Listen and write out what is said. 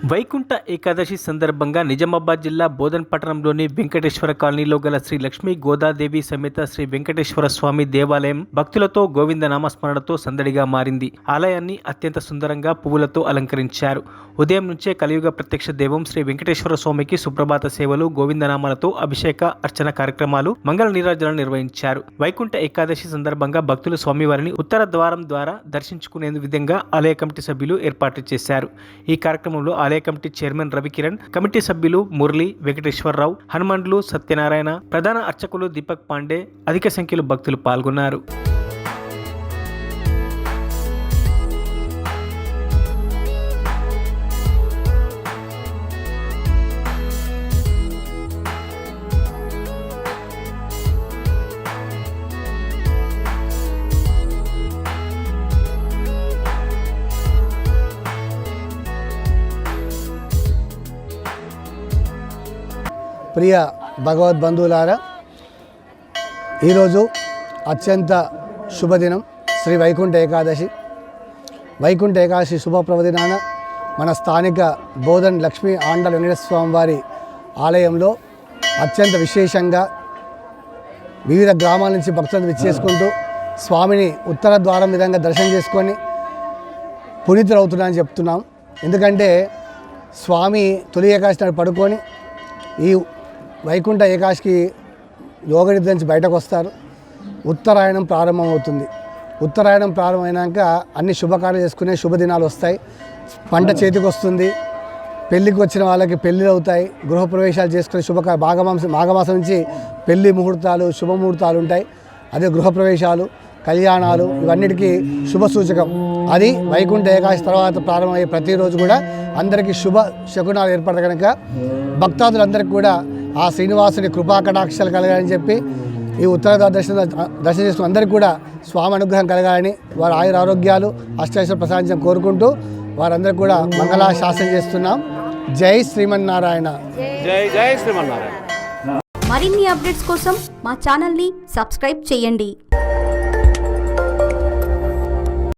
వైకుంఠ ఏకాదశి సందర్భంగా నిజామాబాద్ జిల్లా బోధన్ పట్టణంలోని వెంకటేశ్వర కాలనీలో గల శ్రీ లక్ష్మీ గోదాదేవి సమేత శ్రీ వెంకటేశ్వర స్వామి దేవాలయం భక్తులతో గోవింద నామస్మరణతో సందడిగా మారింది. ఆలయాన్ని అత్యంత సుందరంగా పువ్వులతో అలంకరించారు. ఉదయం నుంచే కలియుగ ప్రత్యక్ష దైవం శ్రీ వెంకటేశ్వర స్వామికి సుప్రభాత సేవలు, గోవిందనామాలతో అభిషేక అర్చన కార్యక్రమాలు, మంగళ నీరాజనాలు నిర్వహించారు. వైకుంఠ ఏకాదశి సందర్భంగా భక్తులు స్వామివారిని ఉత్తర ద్వారం ద్వారా దర్శించుకునే విధంగా ఆలయ కమిటీ సభ్యులు ఏర్పాటు చేశారు. ఈ కార్యక్రమంలో ఆలయ కమిటీ చైర్మన్ రవికిరణ్, కమిటీ సభ్యులు మురళి, వెంకటేశ్వరరావు, హనుమండ్లు, సత్యనారాయణ, ప్రధాన అర్చకులు దీపక్ పాండే, అధిక సంఖ్యలో భక్తులు పాల్గొన్నారు. ప్రియ భగవద్బంధువులారా, ఈరోజు అత్యంత శుభదినం శ్రీ వైకుంఠ ఏకాదశి. వైకుంఠ ఏకాదశి శుభప్రవదినాన మన స్థానిక బోధన్ లక్ష్మీ ఆండల వెంకటేశ్వర స్వామి వారి ఆలయంలో అత్యంత విశేషంగా వివిధ గ్రామాల నుంచి భక్తులను విచ్చేసుకుంటూ స్వామిని ఉత్తర ద్వారం విధంగా దర్శనం చేసుకొని పునీతులవుతున్నారని చెప్తున్నాం. ఎందుకంటే స్వామి తొలి ఏకాదశి నాడు పడుకొని ఈ వైకుంఠ ఏకాదశికి యోగనిద్ర నుంచి బయటకు వస్తారు. ఉత్తరాయణం ప్రారంభమవుతుంది. ఉత్తరాయణం ప్రారంభమైనాక అన్ని శుభకార్యాలు చేసుకునే శుభదినాలు వస్తాయి. పంట చేతికి వస్తుంది. పెళ్ళికి వచ్చిన వాళ్ళకి పెళ్ళిళ్ళు అవుతాయి. గృహప్రవేశాలు చేసుకునే మాఘమాసం నుంచి పెళ్లి ముహూర్తాలు, శుభముహూర్తాలు ఉంటాయి. అదే గృహప్రవేశాలు, కళ్యాణాలు, ఇవన్నిటికీ శుభ సూచకం. అది వైకుంఠ ఏకాదశి తర్వాత ప్రారంభమయ్యే ప్రతిరోజు కూడా అందరికీ శుభ శకునాలు ఏర్పడతాయి. కనుక భక్తాదులందరికీ కూడా ఆ శ్రీనివాసుని కృపా కటాక్షాలు కలగాలని చెప్పి ఈ ఉత్తర దర్శనం చేసుకున్న అందరికీ కూడా స్వామి అనుగ్రహం కలగాలని, వారి ఆయుర ఆరోగ్యాలు, అష్టైశ్వర్య ప్రసాదించడం కోరుకుంటూ వారందరికీ కూడా మంగళాశాసనం చేస్తున్నాం. జై శ్రీమన్నారాయణ. జై జై శ్రీమన్నారాయణ. మరిన్ని అప్డేట్స్ కోసం మా ఛానల్ని సబ్స్క్రైబ్ చేయండి.